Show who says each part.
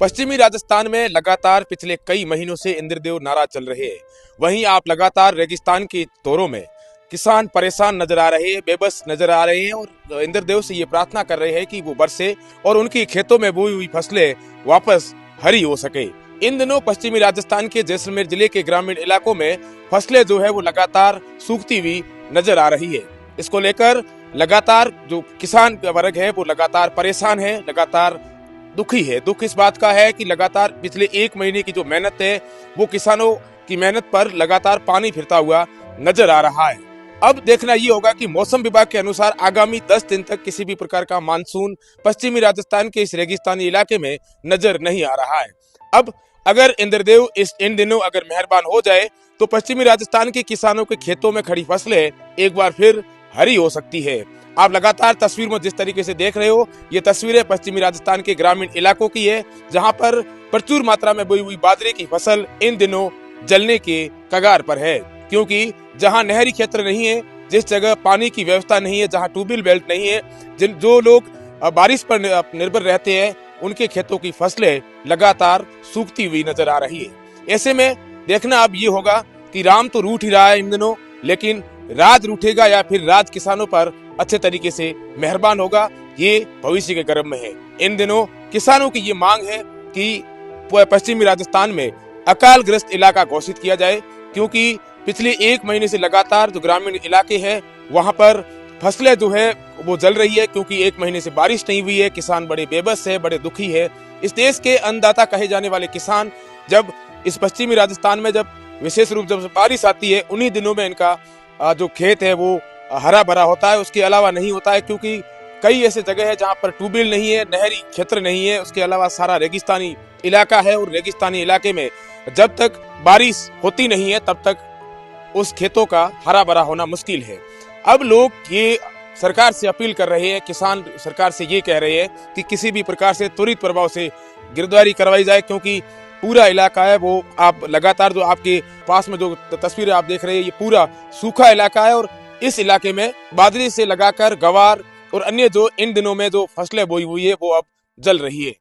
Speaker 1: पश्चिमी राजस्थान में लगातार पिछले कई महीनों से इंद्रदेव नाराज चल रहे हैं। वहीं आप लगातार रेगिस्तान के दौरों में किसान परेशान नजर आ रहे हैं, बेबस नजर आ रहे हैं और इंद्रदेव से ये प्रार्थना कर रहे हैं कि वो बरसे और उनकी खेतों में बोई हुई फसलें वापस हरी हो सके। इन दिनों पश्चिमी राजस्थान के जैसलमेर जिले के ग्रामीण इलाकों में फसलें जो है वो लगातार सूखती हुई नजर आ रही है। इसको लेकर लगातार जो किसान वर्ग है वो लगातार परेशान है, लगातार दुखी है। दुख इस बात का है कि लगातार पिछले एक महीने की जो मेहनत है वो किसानों की मेहनत पर लगातार पानी फिरता हुआ नजर आ रहा है। अब देखना ये होगा कि मौसम विभाग के अनुसार आगामी 10 दिन तक किसी भी प्रकार का मानसून पश्चिमी राजस्थान के इस रेगिस्तानी इलाके में नजर नहीं आ रहा है। अब अगर इंद्रदेव इन दिनों अगर मेहरबान हो जाए तो पश्चिमी राजस्थान के किसानों के खेतों में खड़ी फसलें एक बार फिर हरी हो सकती है। आप लगातार तस्वीर में जिस तरीके से देख रहे हो, ये तस्वीरें पश्चिमी राजस्थान के ग्रामीण इलाकों की है, जहां पर प्रचुर मात्रा में बोई हुई बाजरे की फसल इन दिनों जलने के कगार पर है। क्योंकि जहां नहरी क्षेत्र नहीं है, जिस जगह पानी की व्यवस्था नहीं है, जहां ट्यूबवेल बेल्ट नहीं है, जो लोग बारिश पर निर्भर रहते हैं, उनके खेतों की फसलें लगातार सूखती हुई नजर आ रही है। ऐसे में देखना अब ये होगा कि राम तो रूठ ही रहा है इन दिनों, लेकिन राज रूठेगा या फिर राज किसानों पर अच्छे तरीके से मेहरबान होगा, ये भविष्य के गर्भ में है। इन दिनों किसानों की ये मांग है कि पश्चिमी राजस्थान में अकाल ग्रस्त इलाका घोषित किया जाए, क्योंकि पिछले एक महीने से लगातार जो ग्रामीण इलाके हैं वहां पर फसलें जो है वो जल रही है, क्योंकि एक महीने से बारिश नहीं हुई है। किसान बड़े बेबस है, बड़े दुखी है। इस देश के अन्नदाता कहे जाने वाले किसान जब इस पश्चिमी राजस्थान में जब विशेष रूप जब बारिश आती है, उन्हीं दिनों में इनका जो खेत है वो हरा भरा होता है, उसके अलावा नहीं होता है। क्योंकि कई ऐसे जगह है जहां पर ट्यूबवेल नहीं है, नहरी क्षेत्र नहीं है, उसके अलावा सारा रेगिस्तानी इलाका है और रेगिस्तानी इलाके में जब तक बारिश होती नहीं है तब तक उस खेतों का हरा भरा होना मुश्किल है। अब लोग ये सरकार से अपील कर रहे हैं, किसान सरकार से ये कह रहे हैं कि किसी भी प्रकार से त्वरित प्रभाव से गिरदावरी करवाई जाए, क्योंकि पूरा इलाका है वो आप लगातार जो आपके पास में जो तस्वीरें आप देख रहे हैं, ये पूरा सूखा इलाका है और इस इलाके में बाजरे से लगाकर गवार और अन्य जो इन दिनों में जो फसलें बोई हुई है वो अब जल रही है।